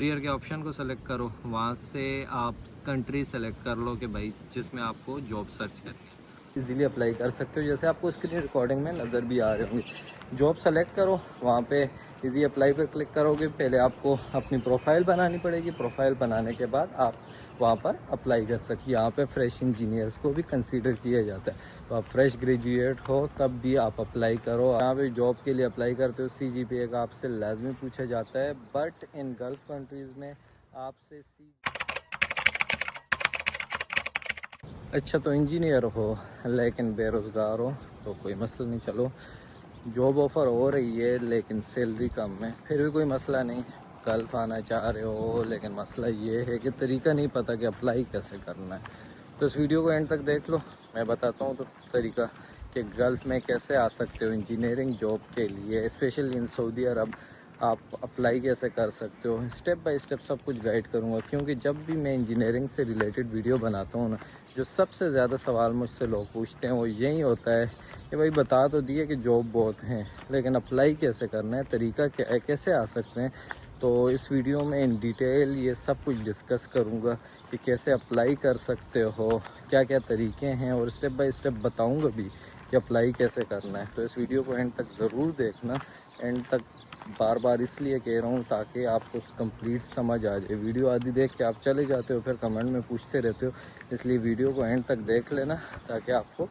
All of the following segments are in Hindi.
करियर के ऑप्शन को सेलेक्ट करो, वहाँ से आप कंट्री सेलेक्ट कर लो कि भाई जिसमें आपको जॉब सर्च करनी है। इजीली अप्लाई कर सकते हो, जैसे आपको स्क्रीन रिकॉर्डिंग में नज़र भी आ रहे होंगे। जॉब सेलेक्ट करो, वहाँ पे इजी अप्लाई पर क्लिक करोगे। पहले आपको अपनी प्रोफाइल बनानी पड़ेगी, प्रोफाइल बनाने के बाद आप वहाँ पर अप्लाई कर सकिए। यहाँ पे फ्रेश इंजीनियर्स को भी कंसीडर किया जाता है, तो आप फ्रेश ग्रेजुएट हो तब भी आप अप्लाई करो। यहाँ पे जॉब के लिए अप्लाई करते हो CGPA का आपसे लाजमी पूछा जाता है, बट इन गल्फ़ कंट्रीज़ में आपसे अच्छा, तो इंजीनियर हो लेकिन बेरोज़गार हो तो कोई मसला नहीं। चलो, जॉब ऑफ़र हो रही है लेकिन सैलरी कम है, फिर भी कोई मसला नहीं। गल्फ़ आना चाह रहे हो लेकिन मसला ये है कि तरीका नहीं पता कि अप्लाई कैसे करना है। तो इस वीडियो को एंड तक देख लो, मैं बताता हूँ तो तरीका कि गल्फ़ में कैसे आ सकते हो इंजीनियरिंग जॉब के लिए, स्पेशली इन सऊदी अरब आप अप्लाई कैसे कर सकते हो। स्टेप बाय स्टेप सब कुछ गाइड करूँगा, क्योंकि जब भी मैं इंजीनियरिंग से रिलेटेड वीडियो बनाता हूँ ना, जो सबसे ज़्यादा सवाल मुझसे लोग पूछते हैं वो यही होता है कि भाई बता तो दिए कि जॉब बहुत हैं, लेकिन अप्लाई कैसे करना है, तरीका क्या है, कैसे आ सकते हैं। तो इस वीडियो में इन डिटेल ये सब कुछ डिस्कस करूँगा कि कैसे अप्लाई कर सकते हो, क्या क्या तरीके हैं, और स्टेप बाय स्टेप बताऊँगा भी कि अप्लाई कैसे करना है। तो इस वीडियो को एंड तक ज़रूर देखना। एंड तक बार बार इसलिए कह रहा हूँ ताकि आपको कंप्लीट समझ आ जाए। वीडियो आधी देख के आप चले जाते हो, फिर कमेंट में पूछते रहते हो, इसलिए वीडियो को एंड तक देख लेना ताकि आपको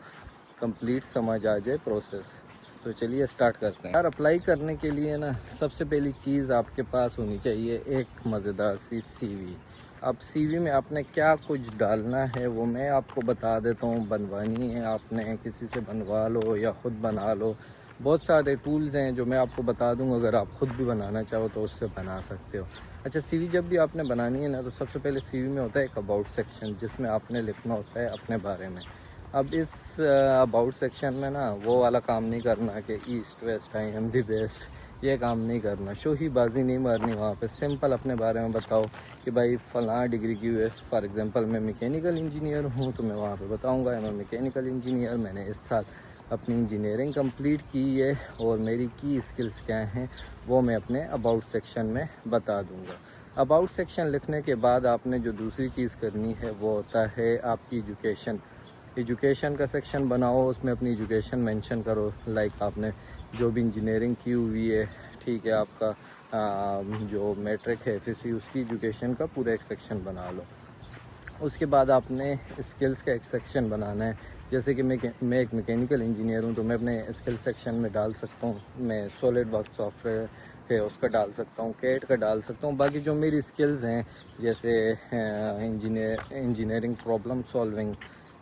कंप्लीट समझ आ जाए प्रोसेस। तो चलिए स्टार्ट करते हैं। यार, अप्लाई करने के लिए ना सबसे पहली चीज़ आपके पास होनी चाहिए एक मज़ेदार सी CV। अब CV में आपने क्या कुछ डालना है वो मैं आपको बता देता हूँ। बनवानी है आपने, किसी से बनवा लो या ख़ुद बना लो। बहुत सारे टूल्स हैं जो मैं आपको बता दूंगा, अगर आप ख़ुद भी बनाना चाहो तो उससे बना सकते हो। अच्छा, CV जब भी आपने बनानी है ना, तो सबसे पहले CV में होता है एक अबाउट सेक्शन, जिसमें आपने लिखना होता है अपने बारे में। अब इस अबाउट सेक्शन में ना वो वाला काम नहीं करना कि east west I am the best, ये काम नहीं करना, शोहीबाजी नहीं मारनी। वहाँ पे सिंपल अपने बारे में बताओ कि भाई फ़लाँ डिग्री की हुई है। फॉर एग्जांपल मैं मैकेनिकल इंजीनियर हूँ, तो मैं वहाँ पे बताऊँगा मैं मैकेनिकल इंजीनियर, मैंने इस साल अपनी इंजीनियरिंग कंप्लीट की है और मेरी की स्किल्स क्या हैं वो मैं अपने अबाउट सेक्शन में बता दूँगा। अबाउट सेक्शन लिखने के बाद आपने जो दूसरी चीज़ करनी है वो होता है आपकी एजुकेशन। एजुकेशन का सेक्शन बनाओ, उसमें अपनी एजुकेशन मेंशन करो। लाइक आपने जो भी इंजीनियरिंग की हुई है, ठीक है, आपका जो मैट्रिक है FSC, उसकी एजुकेशन का पूरा एक सेक्शन बना लो। उसके बाद आपने स्किल्स का एक सेक्शन बनाना है। जैसे कि मैं एक मैकेनिकल इंजीनियर हूँ, तो मैं अपने स्किल सेक्शन में डाल सकता हूँ, मैं सॉलिड वर्क सॉफ्टवेयर है उसका डाल सकता हूँ, कैड का डाल सकता हूँ। बाकी जो मेरी स्किल्स हैं जैसे इंजीनियरिंग प्रॉब्लम सॉल्विंग,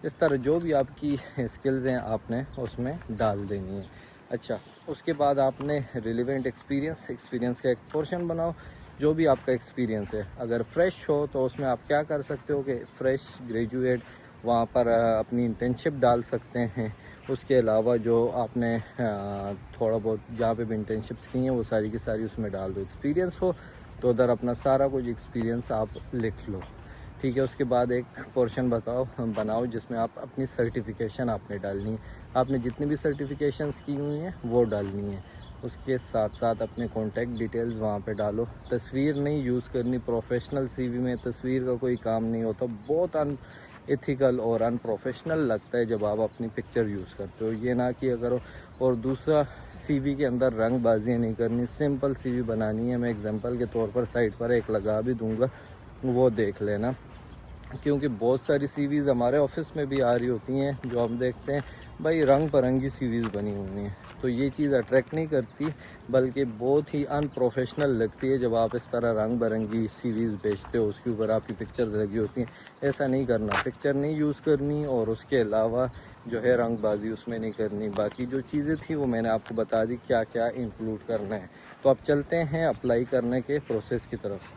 इस तरह जो भी आपकी स्किल्स हैं आपने उसमें डाल देनी है। अच्छा, उसके बाद आपने रिलेवेंट एक्सपीरियंस का एक पोर्शन बनाओ, जो भी आपका एक्सपीरियंस है। अगर फ़्रेश हो तो उसमें आप क्या कर सकते हो कि फ़्रेश ग्रेजुएट वहाँ पर अपनी इंटर्नशिप डाल सकते हैं। उसके अलावा जो आपने थोड़ा बहुत जहाँ पे भी इंटर्नशिप्स की हैं वो सारी की सारी उसमें डाल दो। एक्सपीरियंस हो तो उधर अपना सारा कुछ एक्सपीरियंस आप लिख लो, ठीक है। उसके बाद एक पोर्शन बनाओ जिसमें आप अपनी सर्टिफिकेशन आपने डालनी है। आपने जितनी भी सर्टिफिकेशंस की हुई हैं वो डालनी है। उसके साथ साथ अपने कॉन्टैक्ट डिटेल्स वहाँ पे डालो। तस्वीर नहीं यूज़ करनी, प्रोफेशनल CV में तस्वीर का कोई काम नहीं होता। बहुत अनएथिकल और अनप्रोफेशनल लगता है जब आप अपनी पिक्चर यूज़ करते हो, ये ना किया करो। और दूसरा, CV के अंदर रंगबाजियाँ नहीं करनी, सिंपल CV बनानी है। मैं एग्जांपल के तौर पर साइड पर एक लगा भी दूँगा, वो देख लेना। क्योंकि बहुत सारी CVs हमारे ऑफिस में भी आ रही होती हैं जो हम देखते हैं भाई रंग बिरंगी CVs बनी हुई हैं, तो ये चीज़ अट्रैक्ट नहीं करती, बल्कि बहुत ही अनप्रोफेशनल लगती है जब आप इस तरह रंग बिरंगी CVs बेचते हो, उसके ऊपर आपकी पिक्चर्स लगी होती हैं। ऐसा नहीं करना, पिक्चर नहीं यूज़ करनी, और उसके अलावा जो है रंगबाजी उसमें नहीं करनी। बाकी जो चीज़ें थी वो मैंने आपको बता दी क्या क्या इंक्लूड करना है। तो अब चलते हैं अप्लाई करने के प्रोसेस की तरफ।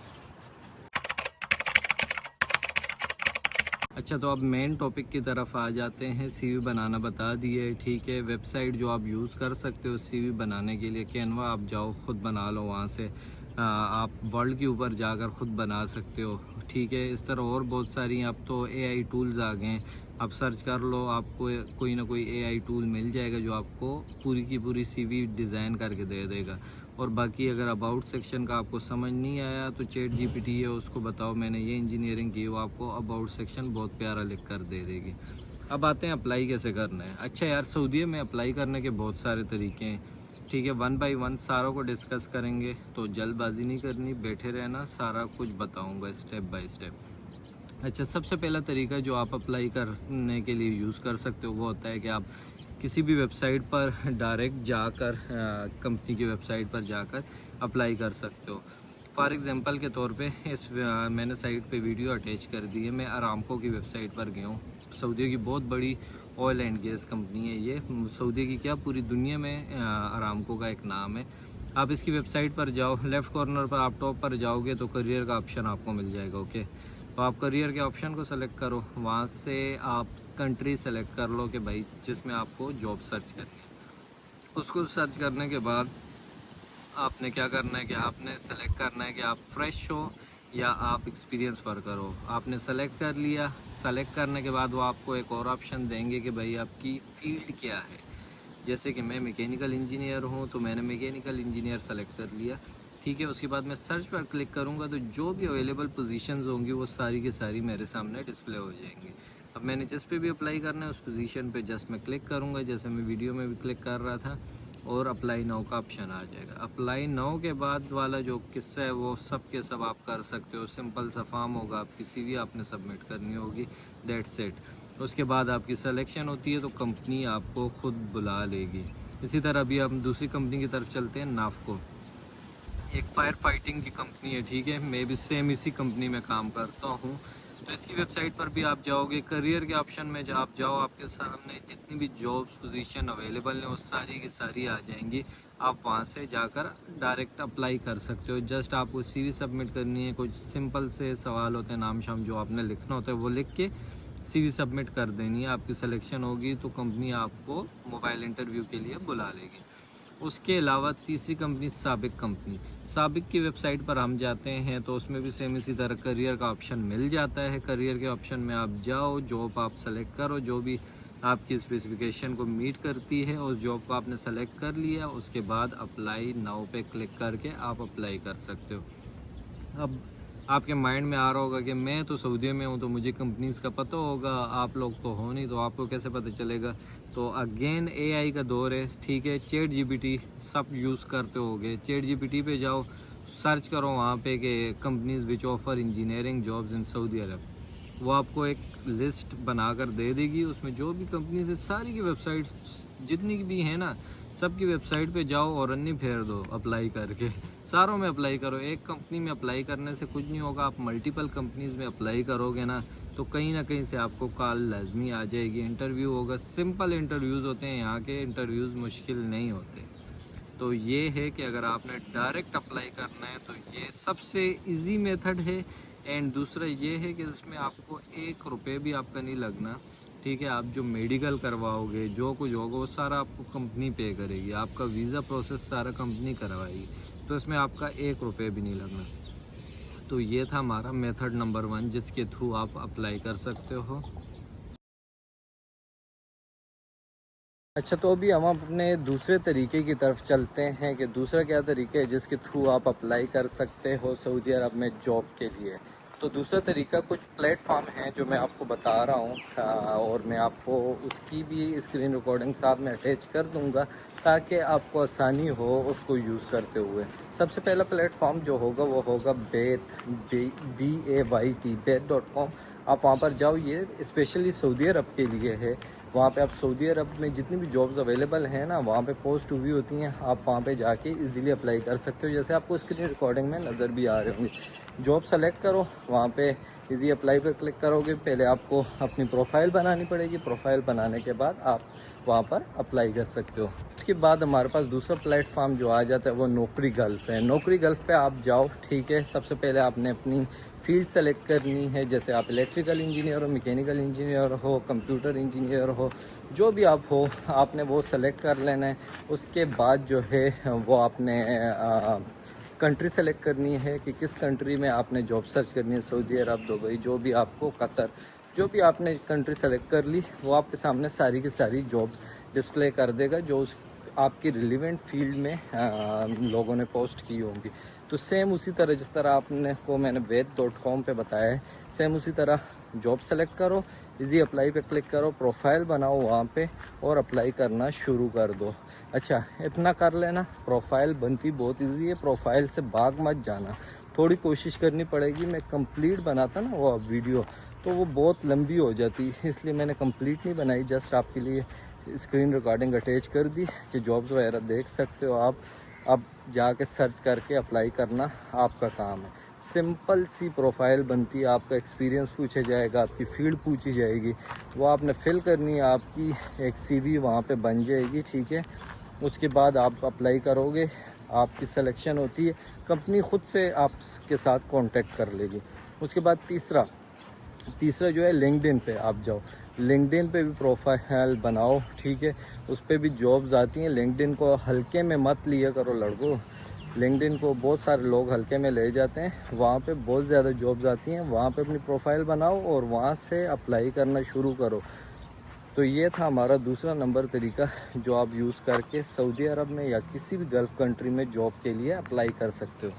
अच्छा, तो अब मेन टॉपिक की तरफ आ जाते हैं। CV बनाना बता दिए, ठीक है। वेबसाइट जो आप यूज़ कर सकते हो CV बनाने के लिए, कैनवा आप जाओ ख़ुद बना लो, वहाँ से आप वर्ल्ड के ऊपर जाकर ख़ुद बना सकते हो, ठीक है। इस तरह और बहुत सारी अब तो AI टूल्स आ गए हैं, आप सर्च कर लो, आपको कोई ना कोई AI टूल मिल जाएगा जो आपको पूरी की पूरी CV डिज़ाइन करके दे देगा। और बाकी अगर अबाउट सेक्शन का आपको समझ नहीं आया तो चैट जीपीटी है, उसको बताओ मैंने ये इंजीनियरिंग की, वो आपको अबाउट सेक्शन बहुत प्यारा लिख कर दे देगी। अब आते हैं अप्लाई कैसे करना है। अच्छा यार, सऊदी में अप्लाई करने के बहुत सारे तरीके हैं, ठीक है। 1 बाय 1 सारों को डिस्कस करेंगे, तो जल्दबाजी नहीं करनी, बैठे रहना, सारा कुछ बताऊंगा स्टेप बाय स्टेप। अच्छा, सबसे पहला तरीका जो आप अप्लाई करने के लिए यूज़ कर सकते हो वो होता है कि आप किसी भी वेबसाइट पर डायरेक्ट जाकर कंपनी की वेबसाइट पर जाकर अप्लाई कर सकते हो। फॉर एग्जांपल के तौर पे मैंने साइट पे वीडियो अटैच कर दी है। मैं अरामको की वेबसाइट पर गया हूँ। सऊदी की बहुत बड़ी ऑयल एंड गैस कंपनी है ये। सऊदी की क्या, पूरी दुनिया में अरामको का एक नाम है। आप इसकी वेबसाइट पर जाओ, लेफ़्ट कॉर्नर पर आप टॉप पर जाओगे तो करियर का ऑप्शन आपको मिल जाएगा। ओके, तो आप करियर के ऑप्शन को सेलेक्ट करो, वहाँ से आप कंट्री सेलेक्ट कर लो कि भाई जिसमें आपको जॉब सर्च करनी है। उसको सर्च करने के बाद आपने क्या करना है कि आपने सेलेक्ट करना है कि आप फ्रेश हो या आप एक्सपीरियंस वर्कर हो। आपने सेलेक्ट कर लिया। सेलेक्ट करने के बाद वो आपको एक और ऑप्शन देंगे कि भाई आपकी फील्ड क्या है। जैसे कि मैं मैकेनिकल इंजीनियर हूँ तो मैंने मैकेनिकल इंजीनियर सेलेक्ट कर लिया, ठीक है। उसके बाद मैं सर्च पर क्लिक करूँगा तो जो भी अवेलेबल पोजीशंस होंगी वो सारी की सारी मेरे सामने डिस्प्ले हो जाएंगी। अब मैंने जिस पे भी अप्लाई करना है उस पोजीशन पे जस्ट मैं क्लिक करूँगा, जैसे मैं वीडियो में भी क्लिक कर रहा था, और अप्लाई नाउ का ऑप्शन आ जाएगा। अप्लाई नाउ के बाद वाला जो किस्सा है वो सब के सब आप कर सकते हो। सिंपल सा फॉर्म होगा, आपकी CV आपने सबमिट करनी होगी, दैट्स इट। उसके बाद आपकी सिलेक्शन होती है तो कंपनी आपको खुद बुला लेगी। इसी तरह अभी हम दूसरी कंपनी की तरफ चलते हैं। नाफको एक फायर फाइटिंग की कंपनी है, ठीक है। मैं भी सेम इसी कंपनी में काम करता हूँ। तो इसकी वेबसाइट पर भी आप जाओगे, करियर के ऑप्शन में जब आप जाओ आपके सामने जितनी भी जॉब्स पोजीशन अवेलेबल हैं वो सारी की सारी आ जाएंगी। आप वहाँ से जाकर डायरेक्ट अप्लाई कर सकते हो। जस्ट आपको CV सबमिट करनी है, कुछ सिंपल से सवाल होते हैं, नाम शाम जो आपने लिखना होता है वो लिख के CV सबमिट कर देनी है। आपकी सिलेक्शन होगी तो कंपनी आपको मोबाइल इंटरव्यू के लिए बुला लेगी। उसके अलावा तीसरी कंपनी साबिक कंपनी। साबिक की वेबसाइट पर हम जाते हैं तो उसमें भी सेम इसी तरह करियर का ऑप्शन मिल जाता है। करियर के ऑप्शन में आप जाओ, जॉब आप सेलेक्ट करो जो भी आपकी स्पेसिफिकेशन को मीट करती है। उस जॉब को आपने सेलेक्ट कर लिया, उसके बाद अप्लाई नाउ पे क्लिक करके आप अप्लाई कर सकते हो। अब आपके माइंड में आ रहा होगा कि मैं तो सऊदी में हूँ तो मुझे कंपनीज़ का पता होगा, आप लोग तो हो नहीं, तो आपको कैसे पता चलेगा। तो अगेन AI का दौर है, ठीक है। चैट जीपीटी सब यूज़ करते होगे। चैट जीपीटी पे जाओ, सर्च करो वहाँ पे कि companies which offer engineering jobs in Saudi Arab. वो आपको एक लिस्ट बनाकर दे देगी, उसमें जो भी कंपनीज है सारी की वेबसाइट जितनी भी है ना, सबकी वेबसाइट पे जाओ और रन्नी फेर दो अप्लाई करके। सारों में अप्लाई करो। एक कंपनी में अप्लाई करने से कुछ नहीं होगा, आप मल्टीपल कंपनीज में अप्लाई करोगे ना तो कहीं ना कहीं से आपको कॉल लाजमी आ जाएगी, इंटरव्यू होगा। सिंपल इंटरव्यूज़ होते हैं यहाँ के, इंटरव्यूज़ मुश्किल नहीं होते। तो ये है कि अगर आपने डायरेक्ट अप्लाई करना है तो ये सबसे इजी मेथड है। एंड दूसरा ये है कि इसमें आपको 1 रुपये भी आपका नहीं लगना, ठीक है। आप जो मेडिकल करवाओगे, जो कुछ होगा वो सारा आपको कंपनी पे करेगी। आपका वीज़ा प्रोसेस सारा कंपनी करवाएगी, तो इसमें आपका 1 रुपये भी नहीं लगना। तो ये था हमारा मेथड नंबर 1 जिसके थ्रू आप अप्लाई कर सकते हो। अच्छा, तो अभी हम अपने दूसरे तरीके की तरफ चलते हैं कि दूसरा क्या तरीका है जिसके थ्रू आप अप्लाई कर सकते हो सऊदी अरब में जॉब के लिए। तो दूसरा तरीका कुछ प्लेटफॉर्म हैं जो मैं आपको बता रहा हूँ, और मैं आपको उसकी भी स्क्रीन रिकॉर्डिंग साथ में अटैच कर दूँगा ताकि आपको आसानी हो उसको यूज़ करते हुए। सबसे पहला प्लेटफॉर्म जो होगा वो होगा BAYT.com। आप वहाँ पर जाओ, ये स्पेशली सऊदी अरब के लिए है। वहाँ पे आप सऊदी अरब में जितनी भी जॉब्स अवेलेबल हैं ना, वहाँ पे पोस्ट हुई होती हैं, आप वहाँ पे जाके इजीली अप्लाई कर सकते हो। जैसे आपको स्क्रीन रिकॉर्डिंग में नज़र भी आ रहे होंगे। जॉब सेलेक्ट करो, वहाँ पे इजी अप्लाई पर क्लिक करोगे। पहले आपको अपनी प्रोफाइल बनानी पड़ेगी, प्रोफाइल बनाने के बाद आप वहाँ पर अप्लाई कर सकते हो। उसके बाद हमारे पास दूसरा प्लेटफॉर्म जो आ जाता है वो नौकरी गल्फ है। नौकरी गल्फ पे आप जाओ, ठीक है। सबसे पहले आपने अपनी फील्ड सेलेक्ट करनी है, जैसे आप इलेक्ट्रिकल इंजीनियर हो, मैकेनिकल इंजीनियर हो, कंप्यूटर इंजीनियर हो, जो भी आप हो, आपने वो सेलेक्ट कर लेना है। उसके बाद जो है वो आपने कंट्री सेलेक्ट करनी है कि किस कंट्री में आपने जॉब सर्च करनी है, सऊदी अरब, दुबई, जो भी आपको, कतर, जो भी आपने कंट्री सेलेक्ट कर ली वो आपके सामने सारी की सारी जॉब डिस्प्ले कर देगा जो उस आपकी रिलेवेंट फील्ड में लोगों ने पोस्ट की होंगी। तो सेम उसी तरह जिस तरह आपने को मैंने वेद.com पे बताया है, सेम उसी तरह जॉब सेलेक्ट करो, इजी अप्लाई पे क्लिक करो, प्रोफाइल बनाओ वहाँ पे और अप्लाई करना शुरू कर दो। अच्छा, इतना कर लेना, प्रोफाइल बनती बहुत इजी है, प्रोफाइल से भाग मत जाना, थोड़ी कोशिश करनी पड़ेगी। मैं कंप्लीट बनाता ना वो वीडियो तो वो बहुत लंबी हो जाती, इसलिए मैंने कंप्लीट नहीं बनाई, जस्ट आपके लिए स्क्रीन रिकॉर्डिंग अटैच कर दी कि जॉब्स वगैरह देख सकते हो आप। अब जाके सर्च करके अप्लाई करना आपका काम है। सिंपल सी प्रोफाइल बनती है, आपका एक्सपीरियंस पूछा जाएगा, आपकी फील्ड पूछी जाएगी, वो आपने फिल करनी है, आपकी एक CV वहाँ पे बन जाएगी, ठीक है। उसके बाद आप अप्लाई करोगे, आपकी सिलेक्शन होती है, कंपनी ख़ुद से आपके साथ कांटेक्ट कर लेगी। उसके बाद तीसरा जो है लिंक्डइन पे आप जाओ, लिंक्डइन पे भी प्रोफाइल बनाओ, ठीक है। उस पर भी जॉब्स आती हैं। लिंक्डइन को हल्के में मत लिया करो लड़कों, लिंक्डइन को बहुत सारे लोग हल्के में ले जाते हैं, वहाँ पे बहुत ज़्यादा जॉब्स आती हैं। वहाँ पे अपनी प्रोफाइल बनाओ और वहाँ से अप्लाई करना शुरू करो। तो ये था हमारा दूसरा नंबर तरीका जो आप यूज़ करके सऊदी अरब में या किसी भी गल्फ़ कंट्री में जॉब के लिए अप्लाई कर सकते हो।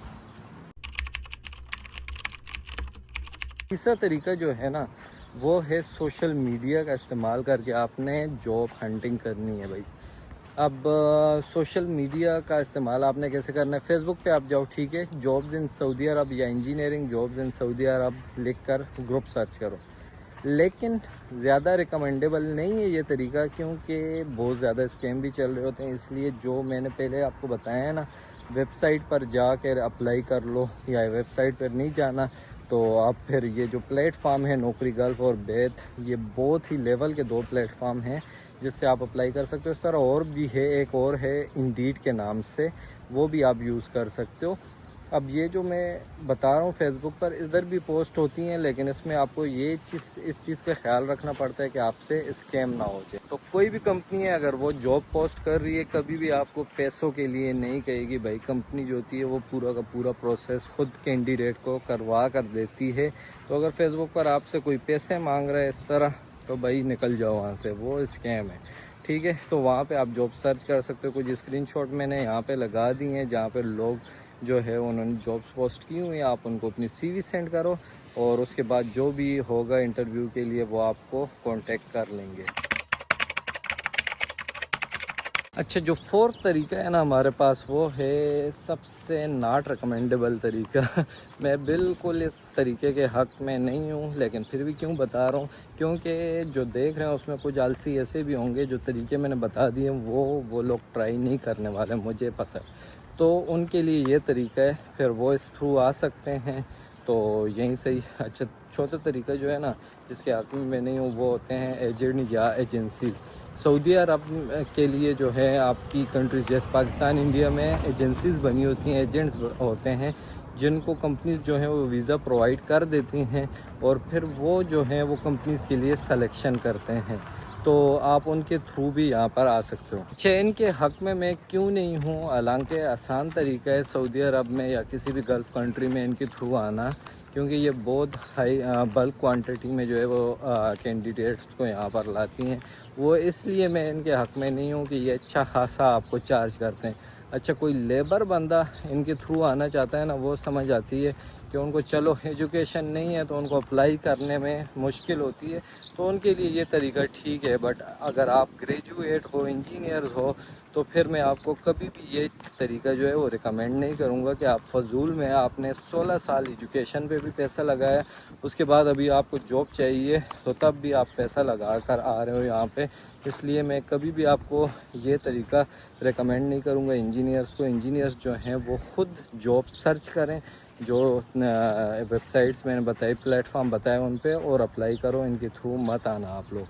तीसरा तरीका जो है ना, वो है सोशल मीडिया का इस्तेमाल करके आपने जॉब हंटिंग करनी है भाई। अब सोशल मीडिया का इस्तेमाल आपने कैसे करना है, फेसबुक पे आप जाओ, ठीक है, जॉब्स इन सऊदी अरब या इंजीनियरिंग जॉब्स इन सऊदी अरब लिख कर ग्रुप सर्च करो। लेकिन ज़्यादा रिकमेंडेबल नहीं है ये तरीका, क्योंकि बहुत ज़्यादा स्कैम भी चल रहे होते हैं। इसलिए जो मैंने पहले आपको बताया है ना, वेबसाइट पर जाकर अप्लाई कर लो, या वेबसाइट पर नहीं जाना तो आप फिर ये जो प्लेटफार्म है नौकरी गल्फ और बेथ, ये बहुत ही लेवल के 2 प्लेटफार्म हैं जिससे आप अप्लाई कर सकते हो। इस तरह और भी है, एक और है इंडीड के नाम से, वो भी आप यूज़ कर सकते हो। अब ये जो मैं बता रहा हूँ फेसबुक पर इधर भी पोस्ट होती हैं, लेकिन इसमें आपको इस चीज़ का ख्याल रखना पड़ता है कि आपसे स्कैम ना हो जाए। तो कोई भी कंपनी है अगर वो जॉब पोस्ट कर रही है, कभी भी आपको पैसों के लिए नहीं कहेगी भाई। कंपनी जो होती है वो पूरा का पूरा प्रोसेस खुद कैंडिडेट को करवा कर देती है। तो अगर फेसबुक पर आपसे कोई पैसे मांग रहा है इस तरह, तो भाई निकल जाओ वहाँ से, वो स्कैम है, ठीक है। तो वहाँ पे आप जॉब सर्च कर सकते हो। कुछ स्क्रीनशॉट मैंने यहाँ पे लगा दी हैं जहाँ पे लोग जो है उन्होंने जॉब्स पोस्ट की हुई हैं, आप उनको अपनी CV सेंड करो और उसके बाद जो भी होगा इंटरव्यू के लिए वो आपको कांटेक्ट कर लेंगे। अच्छा, जो 4th तरीका है ना हमारे पास, वो है सबसे नॉट रिकमेंडेबल तरीका मैं बिल्कुल इस तरीके के हक़ में नहीं हूँ, लेकिन फिर भी क्यों बता रहा हूँ, क्योंकि जो देख रहे हैं उसमें कुछ आलसी ऐसे भी होंगे जो तरीके मैंने बता दिए वो लोग ट्राई नहीं करने वाले, मुझे पता है। तो उनके लिए ये तरीका है, फिर वो इस थ्रू आ सकते हैं, तो यहीं से ही। अच्छा, चौथा तरीका जो है ना, जिसके हक़ में मैं नहीं हूँ, वो होते हैं एजेंट या एजेंसीज़। सऊदी अरब के लिए जो है आपकी कंट्री जैसे पाकिस्तान, इंडिया में एजेंसीज़ बनी होती हैं, एजेंट्स होते हैं जिनको कंपनीज़ जो हैं वो वीज़ा प्रोवाइड कर देती हैं और फिर वो जो हैं वो कंपनीज़ के लिए सलेक्शन करते हैं। तो आप उनके थ्रू भी यहाँ पर आ सकते हो। अच्छा, इनके हक़ में मैं क्यों नहीं हूँ, हालांकि आसान तरीका है सऊदी अरब में या किसी भी गल्फ़ कंट्री में इनके थ्रू आना, क्योंकि ये बहुत हाई बल्क क्वांटिटी में जो है वो कैंडिडेट्स को यहाँ पर लाती हैं। वो इसलिए मैं इनके हक़ में नहीं हूँ कि ये अच्छा खासा आपको चार्ज करते हैं। अच्छा, कोई लेबर बंदा इनके थ्रू आना चाहता है ना, वो समझ आती है कि उनको चलो एजुकेशन नहीं है तो उनको अप्लाई करने में मुश्किल होती है, तो उनके लिए ये तरीका ठीक है। बट अगर आप ग्रेजुएट हो, इंजीनियर्स हो, तो फिर मैं आपको कभी भी ये तरीका जो है वो रिकमेंड नहीं करूँगा कि आप फजूल में, आपने 16 साल एजुकेशन पे भी पैसा लगाया, उसके बाद अभी आपको जॉब चाहिए तो तब भी आप पैसा लगा कर आ रहे हो यहाँ पे। इसलिए मैं कभी भी आपको ये तरीका रिकमेंड नहीं करूँगा इंजीनियर्स को। इंजीनियर्स जो हैं वो ख़ुद जॉब सर्च करें, जो वेबसाइट्स मैंने बताई, प्लेटफॉर्म बताए, उन पे और अप्लाई करो, इनके थ्रू मत आना आप लोग।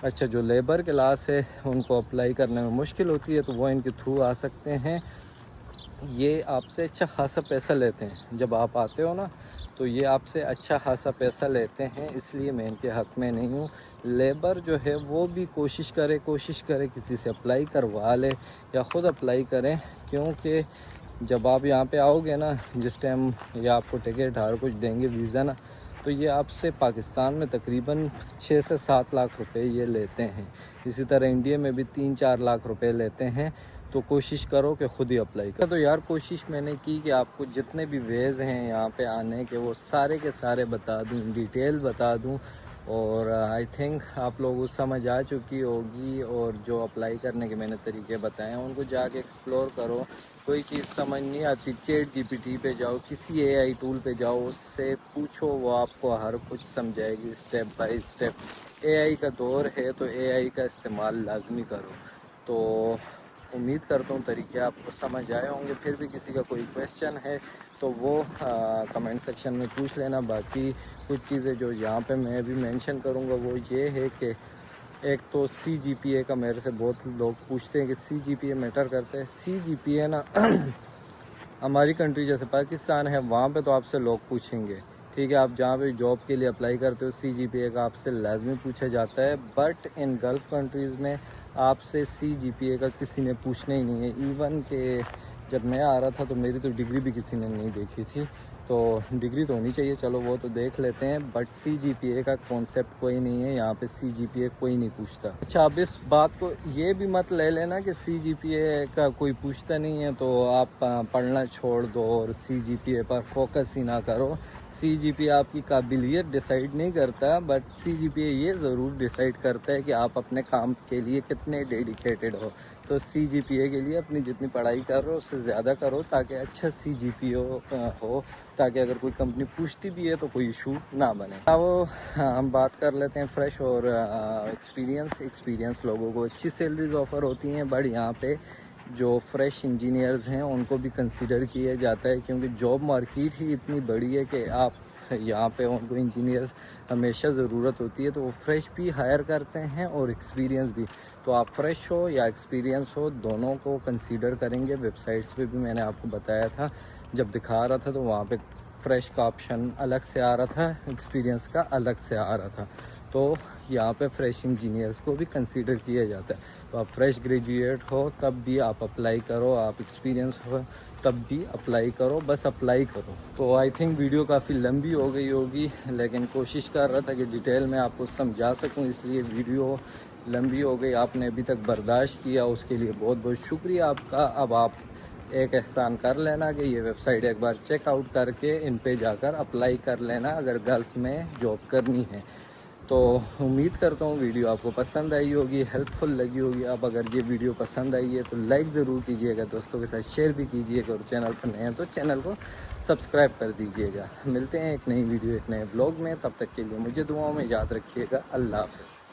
अच्छा, जो लेबर क्लास है उनको अप्लाई करने में मुश्किल होती है तो वो इनके थ्रू आ सकते हैं। ये आपसे अच्छा खासा पैसा लेते हैं, जब आप आते हो ना तो ये आपसे अच्छा खासा पैसा लेते हैं, इसलिए मैं इनके हक़ में नहीं हूँ। लेबर जो है वो भी कोशिश करे किसी से अप्लाई करवा ले या ख़ुद अप्लाई करें, क्योंकि जब आप यहाँ पे आओगे ना, जिस टाइम ये आपको टिकट हर कुछ देंगे, वीज़ा ना, तो ये आपसे पाकिस्तान में तकरीबन 6 से 7 लाख रुपए ये लेते हैं। इसी तरह इंडिया में भी 3-4 लाख रुपए लेते हैं। तो कोशिश करो कि ख़ुद ही अप्लाई करो। तो यार कोशिश मैंने की कि आपको जितने भी वेज़ हैं यहाँ पे आने के वो सारे के सारे बता दूँ, डिटेल बता दूँ। और आई थिंक आप लोगों को समझ आ चुकी होगी। और जो अप्लाई करने के मैंने तरीके बताए हैं उनको जाके एक्सप्लोर करो। कोई चीज़ समझ नहीं आती, चैट जीपीटी पे जाओ, किसी एआई टूल पे जाओ, उससे पूछो, वो आपको हर कुछ समझाएगी स्टेप बाय स्टेप। एआई का दौर है तो एआई का इस्तेमाल लाजमी करो। तो उम्मीद करता हूँ तरीके आपको समझ आए होंगे। फिर भी किसी का कोई क्वेश्चन है तो वो कमेंट सेक्शन में पूछ लेना। बाकी कुछ चीज़ें जो यहाँ पे मैं भी मेंशन करूँगा वो ये है कि एक तो CGPA का मेरे से बहुत लोग पूछते हैं कि CGPA मैटर करता है। CGPA ना हमारी कंट्री जैसे पाकिस्तान है वहाँ पे तो आपसे लोग पूछेंगे, ठीक है। आप जहाँ पे जॉब के लिए अप्लाई करते हो CGPA का आपसे लाजमी पूछा जाता है। बट इन गल्फ़ कंट्रीज़ में आपसे CGPA का किसी ने पूछना ही नहीं है। इवन के जब मैं आ रहा था तो मेरी तो डिग्री भी किसी ने नहीं देखी थी। तो डिग्री तो होनी चाहिए, चलो वो तो देख लेते हैं। बट CGPA का कॉन्सेप्ट कोई नहीं है यहाँ पे, CGPA कोई नहीं पूछता। अच्छा, अब इस बात को ये भी मत ले लेना कि CGPA का कोई पूछता नहीं है तो आप पढ़ना छोड़ दो और CGPA पर फोकस ही ना करो। CGPA आपकी काबिलियत डिसाइड नहीं करता, बट CGPA ये ज़रूर डिसाइड करता है कि आप अपने काम के लिए कितने डेडिकेटेड हो। तो CGPA के लिए अपनी जितनी पढ़ाई कर रहे हो उससे ज़्यादा करो ताकि अच्छा CGPA हो, ताकि अगर कोई कंपनी पूछती भी है तो कोई इशू ना बने। अब हम बात कर लेते हैं फ्रेश और एक्सपीरियंस लोगों को अच्छी सैलरीज ऑफ़र होती हैं। बट यहाँ पे जो फ्रेश इंजीनियर्स हैं उनको भी कंसीडर किया जाता है, क्योंकि जॉब मार्केट ही इतनी बड़ी है कि आप यहाँ पे उनको इंजीनियर्स हमेशा ज़रूरत होती है। तो वो फ्रेश भी हायर करते हैं और एक्सपीरियंस भी। तो आप फ्रेश हो या एक्सपीरियंस हो दोनों को कंसीडर करेंगे। वेबसाइट्स पे भी मैंने आपको बताया था, जब दिखा रहा था तो वहाँ पे फ्रेश का ऑप्शन अलग से आ रहा था, एक्सपीरियंस का अलग से आ रहा था। तो यहाँ पे फ्रेश इंजीनियर्स को भी कंसीडर किया जाता है। तो आप फ्रेश ग्रेजुएट हो तब भी आप अप्लाई करो, आप एक्सपीरियंस हो तब भी अप्लाई करो, बस अप्लाई करो। तो आई थिंक वीडियो काफ़ी लंबी हो गई होगी, लेकिन कोशिश कर रहा था कि डिटेल में आपको समझा सकूं, इसलिए वीडियो लंबी हो गई। आपने अभी तक बर्दाश्त किया, उसके लिए बहुत बहुत शुक्रिया आपका। अब आप एक एहसान कर लेना कि ये वेबसाइट एक बार चेकआउट करके इन पे जाकर अप्लाई कर लेना अगर गल्फ़ में जॉब करनी है। तो उम्मीद करता हूँ वीडियो आपको पसंद आई होगी, हेल्पफुल लगी होगी। अब अगर ये वीडियो पसंद आई है तो लाइक ज़रूर कीजिएगा, दोस्तों के साथ शेयर भी कीजिएगा, और चैनल पर नए हैं तो चैनल को सब्सक्राइब कर दीजिएगा। मिलते हैं एक नई वीडियो एक नए ब्लॉग में, तब तक के लिए मुझे दुआओं में याद रखिएगा। अल्लाह हाफ़िज़।